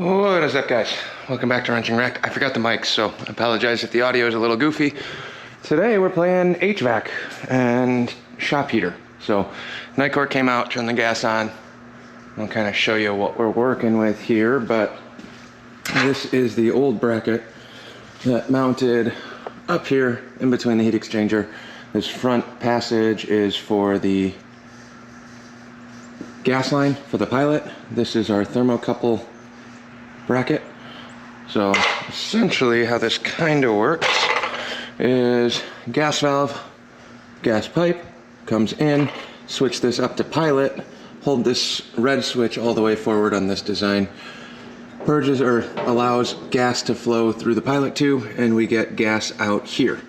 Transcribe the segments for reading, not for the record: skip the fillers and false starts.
What is up, guys? Welcome back to Wrenching Wrecked. I forgot the mics, so I apologize if the audio is a little goofy. Today we're playing HVAC and shop heater. So night court came out, turned the gas on. I'll kind of show you what we're working with here, but this is the old bracket that mounted up here in between the heat exchanger. This front passage is for the gas line for the pilot. This is our thermocouple bracket. So essentially how this kind of works is gas valve, gas pipe comes in, switch this up to pilot, hold this red switch all the way forward on this design, purges or allows gas to flow through the pilot tube, and we get gas out here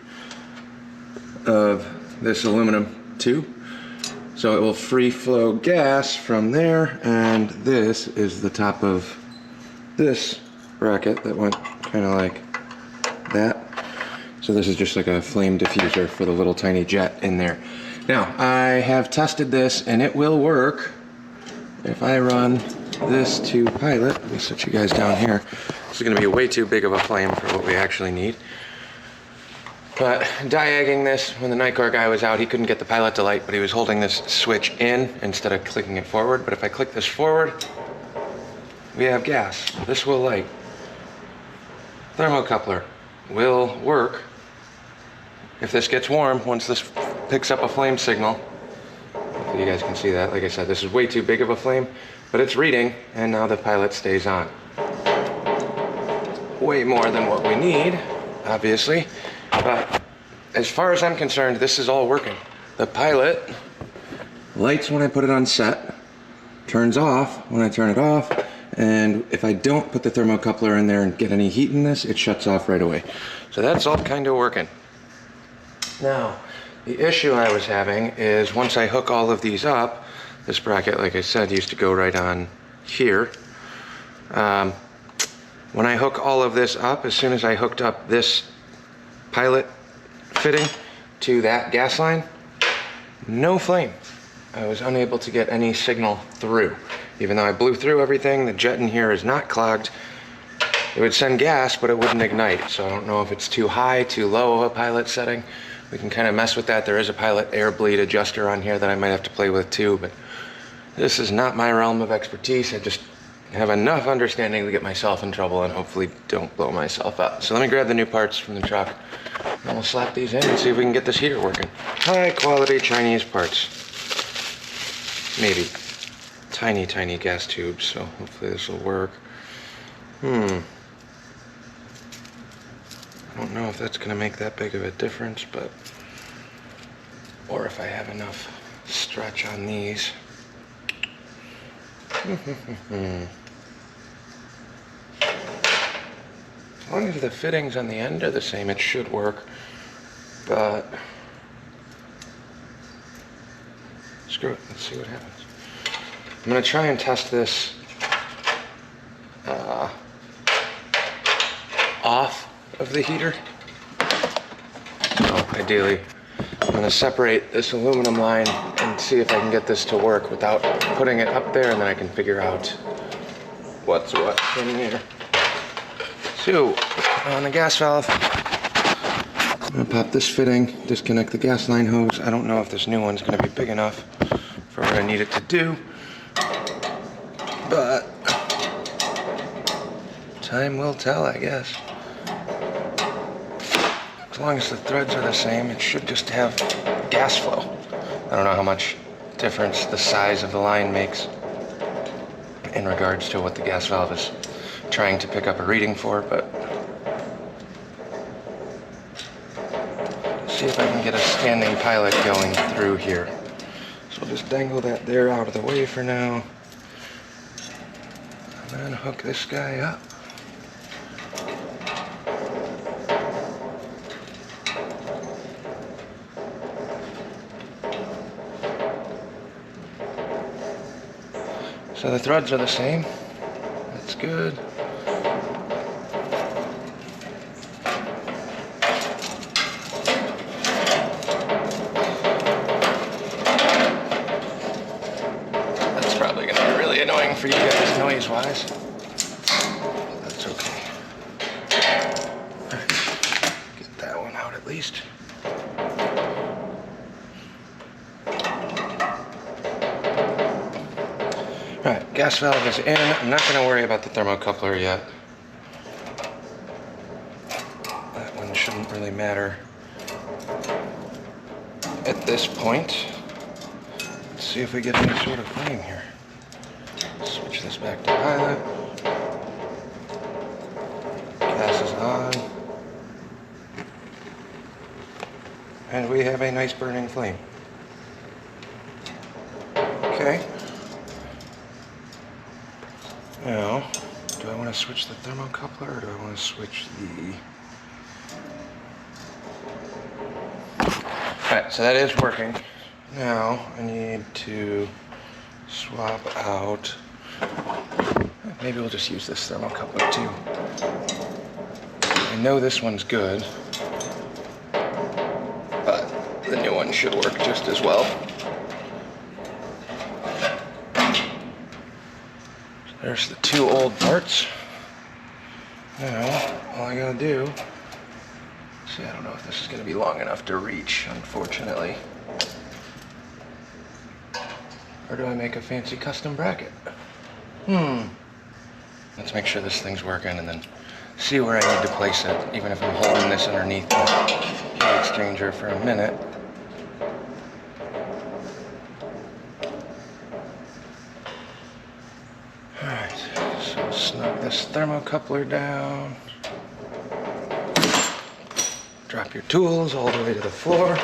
of this aluminum tube. So it will free flow gas from there, and this is the top of this bracket that went kind of like that. So this is just like a flame diffuser for the little tiny jet in there. Now, I have tested this and it will work if I run this to pilot. Let me set you guys down here. This is going to be way too big of a flame for what we actually need. But diagging this, when the night guard guy was out, he couldn't get the pilot to light, but he was holding this switch in instead of clicking it forward. But if I click this forward, we have gas. This will light. Thermocoupler will work if this gets warm. Once this picks up a flame signal, hopefully you guys can see that. Like I said, this is way too big of a flame, but it's reading, and now the pilot stays on. Way more than what we need, obviously. But as far as I'm concerned, this is all working. The pilot lights when I put it on set, turns off when I turn it off, and if I don't put the thermocoupler in there and get any heat in this, it shuts off right away. So that's all kind of working. Now, the issue I was having is once I hook all of these up, this bracket, like I said, used to go right on here. When I hook all of this up, as soon as I hooked up this pilot fitting to that gas line, no flame. I was unable to get any signal through. Even though I blew through everything, the jet in here is not clogged. It would send gas, but it wouldn't ignite. So I don't know if it's too high, too low of a pilot setting. We can kind of mess with that. There is a pilot air bleed adjuster on here that I might have to play with too, but this is not my realm of expertise. I just have enough understanding to get myself in trouble and hopefully don't blow myself up. So let me grab the new parts from the truck and we'll slap these in and see if we can get this heater working. High quality Chinese parts. Maybe. Tiny, tiny gas tubes, so hopefully this will work. I don't know if that's gonna make that big of a difference, but, or if I have enough stretch on these. As long as the fittings on the end are the same, it should work, but screw it, let's see what happens. I'm going to try and test this off of the heater. So ideally, I'm going to separate this aluminum line and see if I can get this to work without putting it up there, and then I can figure out what's what in here. So, on the gas valve, I'm going to pop this fitting, disconnect the gas line hose. I don't know if this new one's going to be big enough for what I need it to do. But time will tell, I guess. As long as the threads are the same, it should just have gas flow. I don't know how much difference the size of the line makes in regards to what the gas valve is trying to pick up a reading for, but let's see if I can get a standing pilot going through here. So I'll just dangle that there out of the way for now. And then hook this guy up. So the threads are the same. That's good. That's probably going to be really annoying for you guys noise-wise. that's okay. Alright, get that one out at least. Alright, gas valve is in. I'm not going to worry about the thermocoupler yet. That one shouldn't really matter at this point. Let's see if we get any sort of flame here. Switch this back to pilot. Gas is on. And we have a nice burning flame. Okay. Now, do I want to switch the thermocoupler or do I want to switch the... Alright, so that is working. Now, I need to swap out... Maybe we'll just use this thermocoupler too. I know this one's good, but the new one should work just as well. There's the two old parts. Now, all I gotta do... See, I don't know if this is gonna be long enough to reach, unfortunately. Or do I make a fancy custom bracket? Let's make sure this thing's working and then see where I need to place it, even if I'm holding this underneath the heat exchanger for a minute. Alright, so snug this thermocoupler down. Drop your tools all the way to the floor.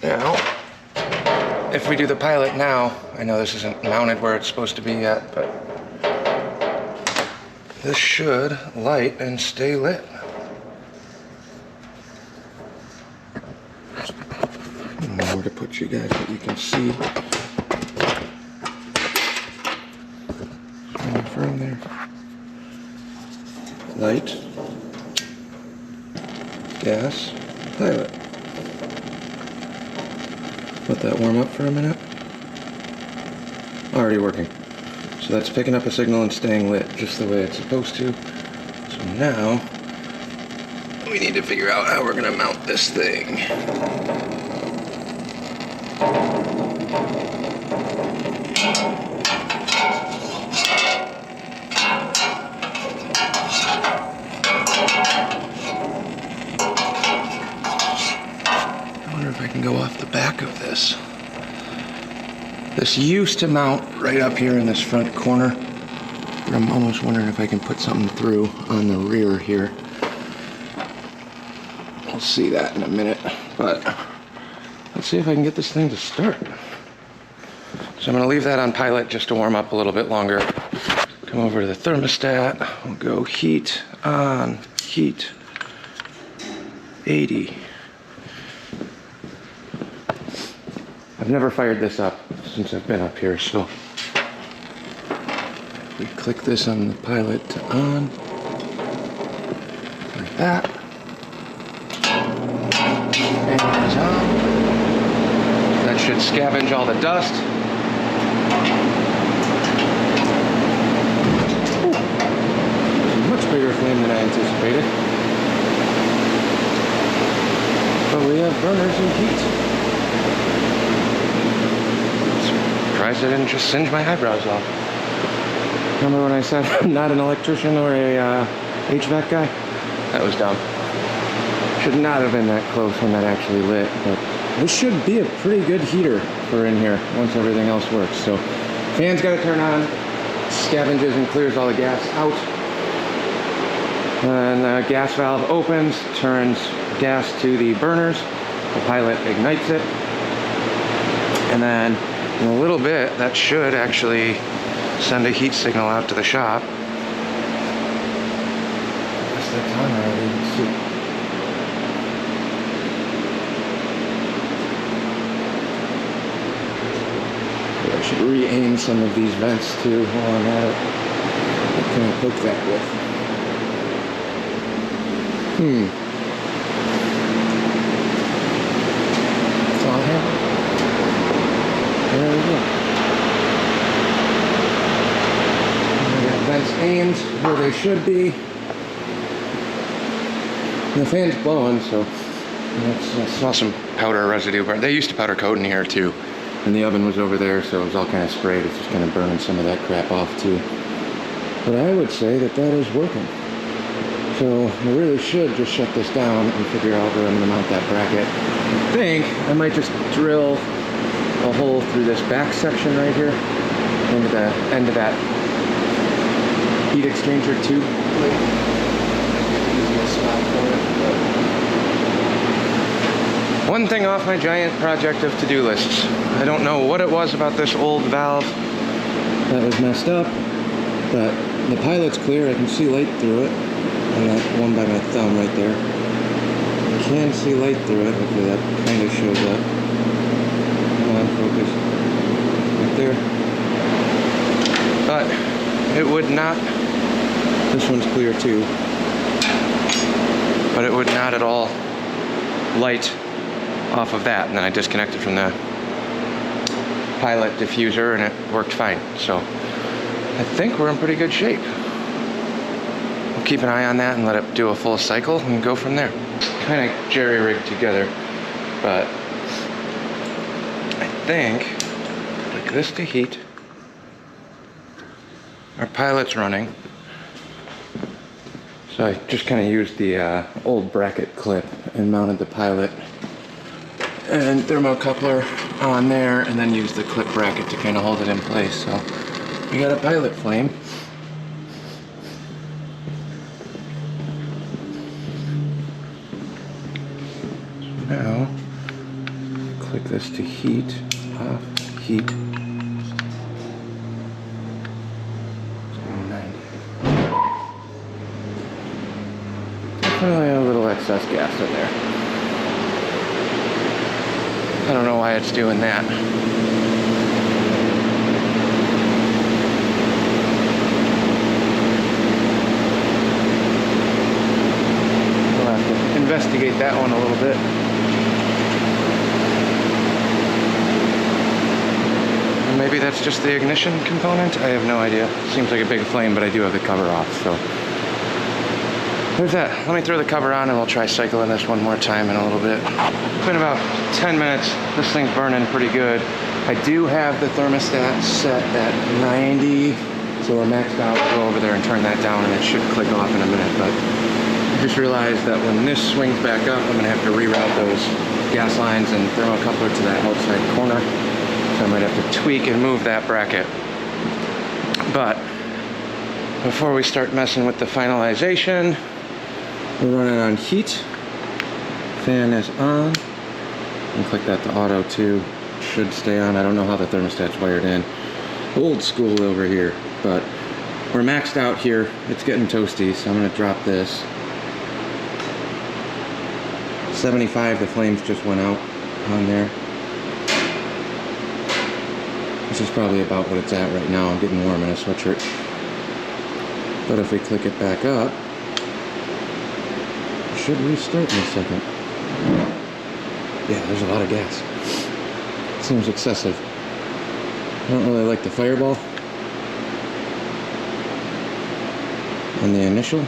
Now, if we do the pilot now, I know this isn't mounted where it's supposed to be yet, but this should light and stay lit. Nowhere to put you guys that you can see. From there. Light, gas, pilot. Let that warm up for a minute. Already working. So that's picking up a signal and staying lit just the way it's supposed to. So now, we need to figure out how we're gonna mount this thing. I wonder if I can go off the back of this. This used to mount right up here in this front corner, but I'm almost wondering if I can put something through on the rear here. We'll see that in a minute, but let's see if I can get this thing to start. So I'm going to leave that on pilot just to warm up a little bit longer. Come over to the thermostat. We'll go heat on, heat 80. I've never fired this up since I've been up here, so we click this on the pilot to on, like that. And it's on. That should scavenge all the dust. Ooh, much bigger flame than I anticipated. But we have burners and heat. Surprised I didn't just singe my eyebrows off. Remember when I said I'm not an electrician or a HVAC guy? That was dumb. Should not have been that close when that actually lit, but this should be a pretty good heater for in here once everything else works. So fan's got to turn on, scavenges and clears all the gas out. And the gas valve opens, turns gas to the burners, the pilot ignites it, and then in a little bit that should actually send a heat signal out to the shop. I guess that's on already. Let's see. I should re-aim some of these vents too while I'm at it. What can I poke that with? That's all I have. There we go. vanes where they should be. And the fan's blowing, so I saw some powder residue. They used to powder coat in here too. And the oven was over there, so it was all kind of sprayed. It's just kind of burning some of that crap off too. But I would say that that is working. So I really should just shut this down and figure out where I'm going to mount that bracket. I think I might just drill a hole through this back section right here into the end of that heat exchanger tube plate. Easiest spot for it. One thing off my giant project of to-do lists. I don't know what it was about this old valve that was messed up, but the pilot's clear. I can see light through it. And that one by my thumb right there. I can see light through it. Hopefully that kind of shows up. Come on, focus. Right there. But it would not. This one's clear too. But it would not at all light off of that. And then I disconnected from the pilot diffuser and it worked fine. So I think we're in pretty good shape. We'll keep an eye on that and let it do a full cycle and go from there. Kind of jerry-rigged together, but I think, click this to heat. Our pilot's running. So I just kind of used the old bracket clip and mounted the pilot and thermocoupler on there, and then used the clip bracket to kind of hold it in place. So we got a pilot flame. Now, click this to heat, off, heat. 90. Definitely a little excess gas in there. I don't know why it's doing that. We'll have to investigate that one a little bit. Maybe that's just the ignition component? I have no idea. Seems like a big flame, but I do have the cover off, so. There's that. Let me throw the cover on and we'll try cycling this one more time in a little bit. It's been about 10 minutes. This thing's burning pretty good. I do have the thermostat set at 90, so we're maxed out. I'll go over there and turn that down and it should click off in a minute, but I just realized that when this swings back up, I'm gonna have to reroute those gas lines and thermocoupler to that outside corner. So I might have to tweak and move that bracket. But before we start messing with the finalization, we're running on heat. Fan is on. And click that to auto too. Should stay on. I don't know how the thermostat's wired in. Old school over here, but we're maxed out here. It's getting toasty, so I'm gonna drop this. 75, the flames just went out on there. This is probably about what it's at right now. I'm getting warm in a sweatshirt. But if we click it back up, it should restart in a second. Yeah, there's a lot of gas. Seems excessive. I don't really like the fireball on the initial.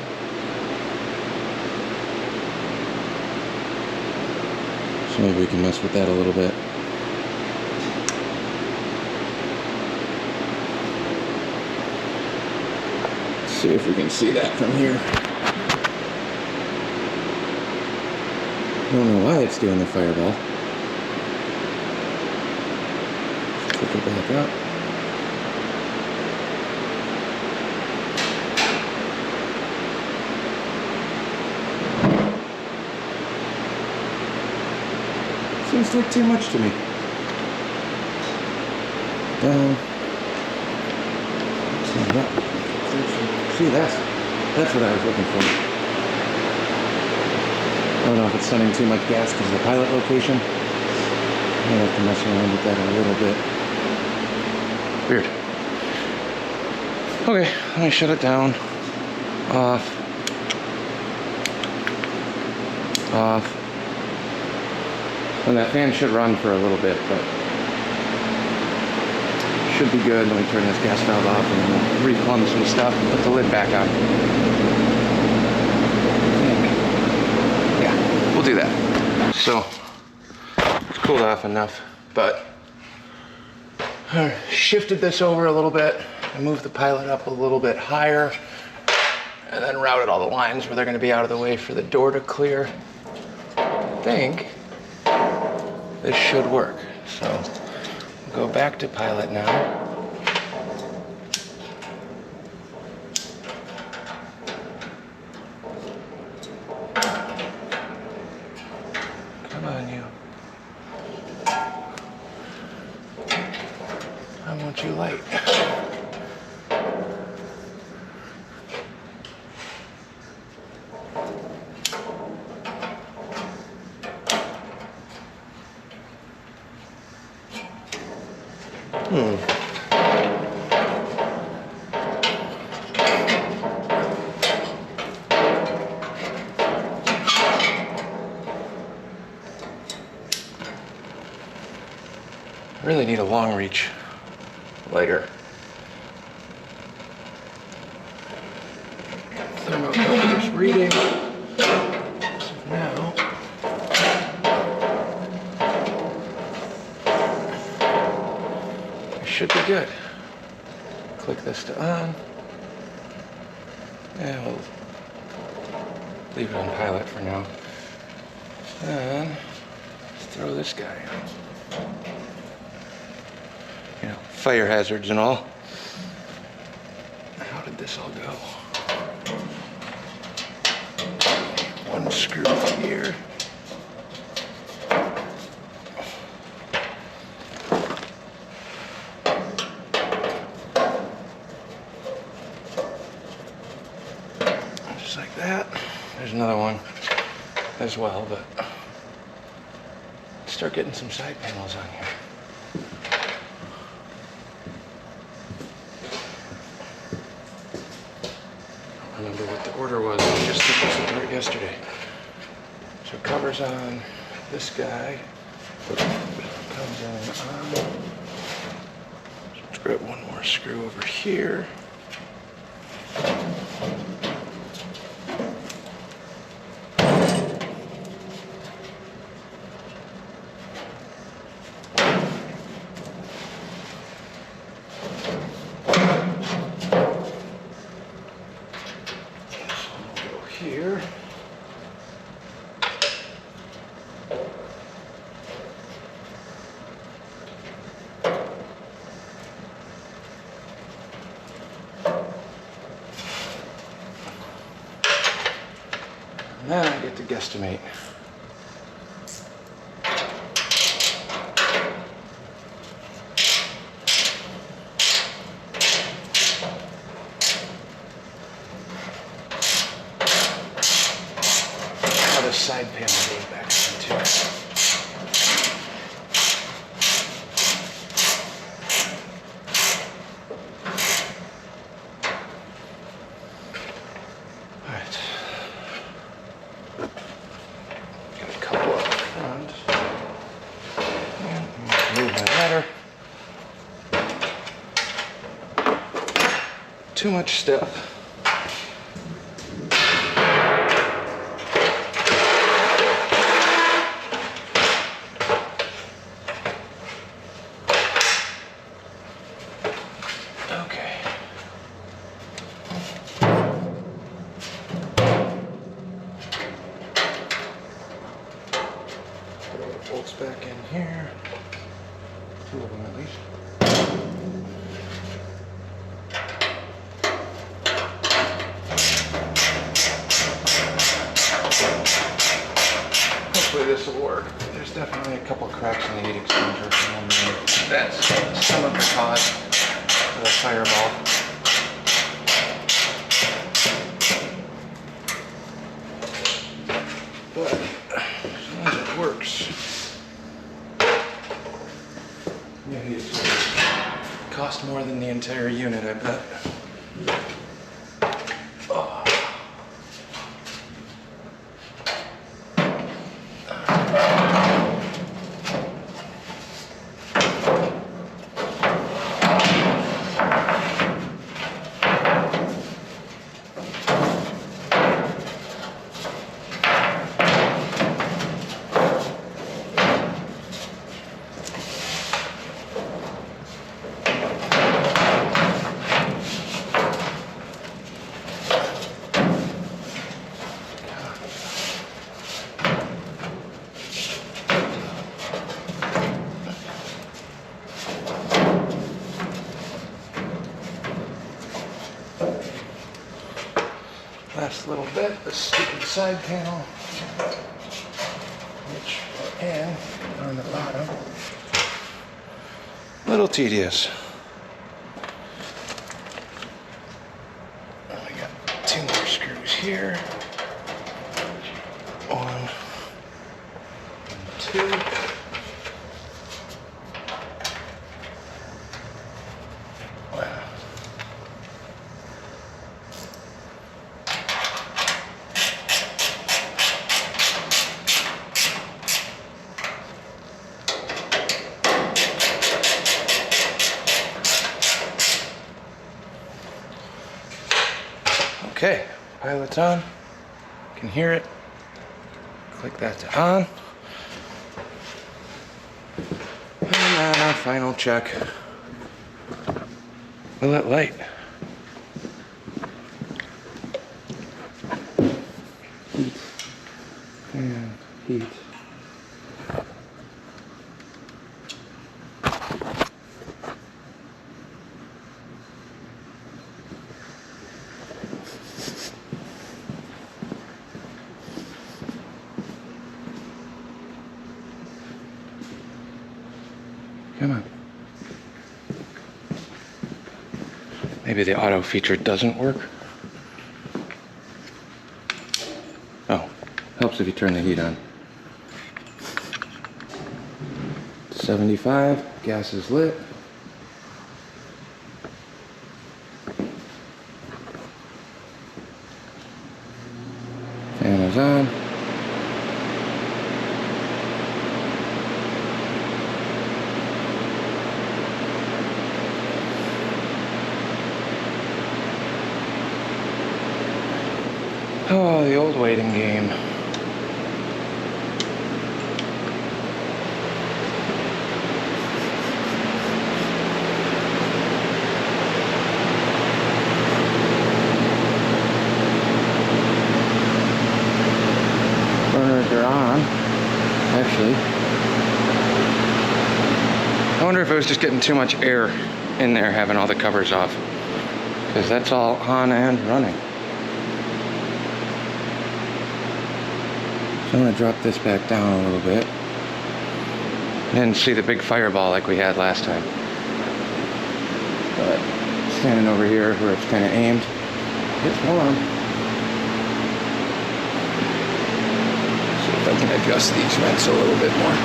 So maybe we can mess with that a little bit. See if we can see that from here. I don't know why it's doing the fireball. Click it back up. Seems like too much to me. Down. Turn it up. See, that's what I was looking for. I don't know if it's sending too much gas because of the pilot location. I might have to mess around with that a little bit. Weird. Okay, let me shut it down. Off. Off. And that fan should run for a little bit, but should be good. Let me turn this gas valve off and then we'll replumb some stuff and put the lid back on. Yeah, we'll do that. So, it's cooled off enough, but I shifted this over a little bit. I moved the pilot up a little bit higher and then routed all the lines where they're going to be out of the way for the door to clear. I think this should work. So we'll go back to pilot now. Come on, you. I want you light. I really need a long reach lighter. Thermocoupler's reading. So now I should be good. Click this to on. And we'll leave it on pilot for now. And let's throw this guy on. You know, fire hazards and all. How did this all go? One screw here. Just like that. There's another one as well, but let's start getting some side panels on here. Remember what the order was. I just took this apart yesterday. So covers on this guy. Comes in on. Let's grab one more screw over here. Here. Now I get to guesstimate. The side panel goes back in too. All right. Got a couple up front. And move my ladder. Too much stuff. Bolts back in here. Two of them at least. Hopefully this will work. There's definitely a couple cracks in the heat exchanger. That's some of the cause for the fireball. But as long as it works. Yeah, it's cost more than the entire unit, I bet. Oh. last little bit, the stupid side panel, which we're in on the bottom. Little tedious. We got 2 more screws here. 1, 2. Wow. Okay, pilot's on. Can hear it. Click that to on. And then our final check. Will it light? Heat. And heat. Come on. Maybe the auto feature doesn't work. Oh, helps if you turn the heat on. 75, gas is lit. Fan is on. Oh, the old waiting game. Burners are on, actually. I wonder if it was just getting too much air in there having all the covers off. Because that's all on and running. So I'm going to drop this back down a little bit. Didn't see the big fireball like we had last time. But standing over here where it's kind of aimed, it's warm. See if I can adjust these vents a little bit more.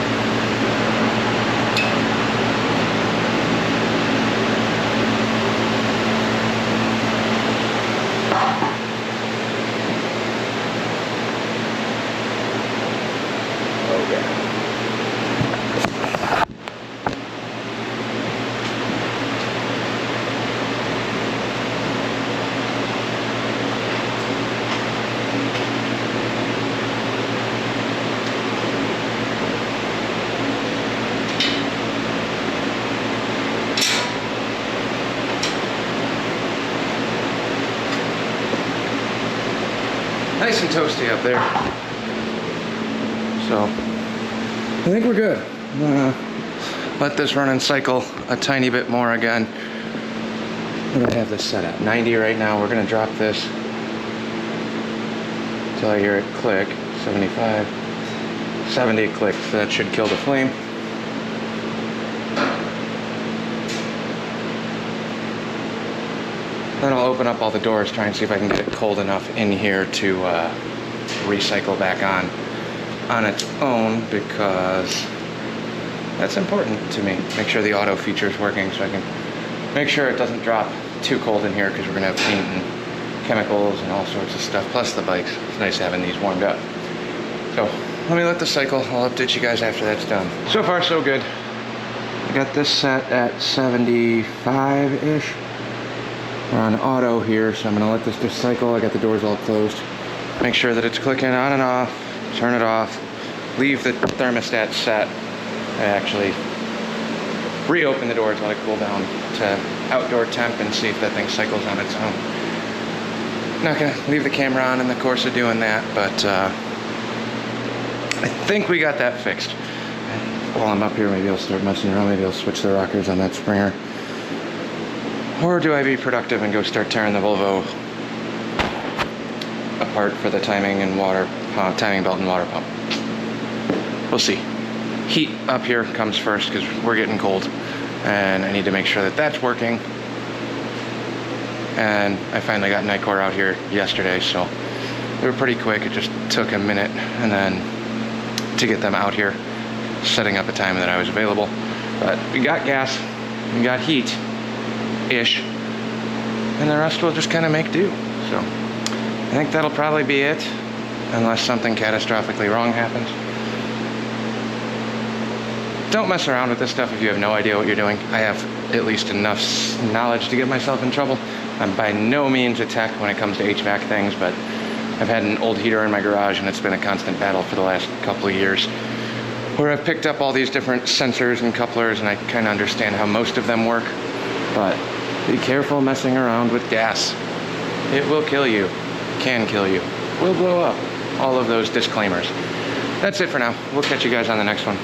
Nice and toasty up there. So, I think we're good. I'm gonna let this run and cycle a tiny bit more again. What do I have this set at? 90 right now. We're gonna drop this until I hear it click. 75, 70 clicks. So that should kill the flame. Then I'll open up all the doors, try and see if I can get it cold enough in here to recycle back on its own, because that's important to me. Make sure the auto feature is working so I can make sure it doesn't drop too cold in here, because we're going to have paint and chemicals and all sorts of stuff, plus the bikes. It's nice having these warmed up. So let me let this cycle. I'll update you guys after that's done. So far so good. I got this set at 75-ish. We're on auto here, so I'm going to let this just cycle. I got the doors all closed. Make sure that it's clicking on and off. Turn it off. Leave the thermostat set. I actually reopen the doors, let it cool down to outdoor temp, and see if that thing cycles on its own. Not going to leave the camera on in the course of doing that, but I think we got that fixed. While I'm up here, maybe I'll start messing around. Maybe I'll switch the rockers on that Springer. Or do I be productive and go start tearing the Volvo a part for the timing and timing belt and water pump. We'll see. Heat up here comes first because we're getting cold, and I need to make sure that that's working. And I finally got Nightcore out here yesterday, so they were pretty quick. It just took a minute and then to get them out here, setting up a time that I was available. But we got gas, we got heat-ish, and the rest will just kind of make do. So I think that'll probably be it, unless something catastrophically wrong happens. Don't mess around with this stuff if you have no idea what you're doing. I have at least enough knowledge to get myself in trouble. I'm by no means a tech when it comes to HVAC things, but I've had an old heater in my garage, and it's been a constant battle for the last couple of years, where I've picked up all these different sensors and couplers, and I kind of understand how most of them work. But be careful messing around with gas. It will kill you, can kill you, will blow up. All of those disclaimers. That's it for now. We'll catch you guys on the next one.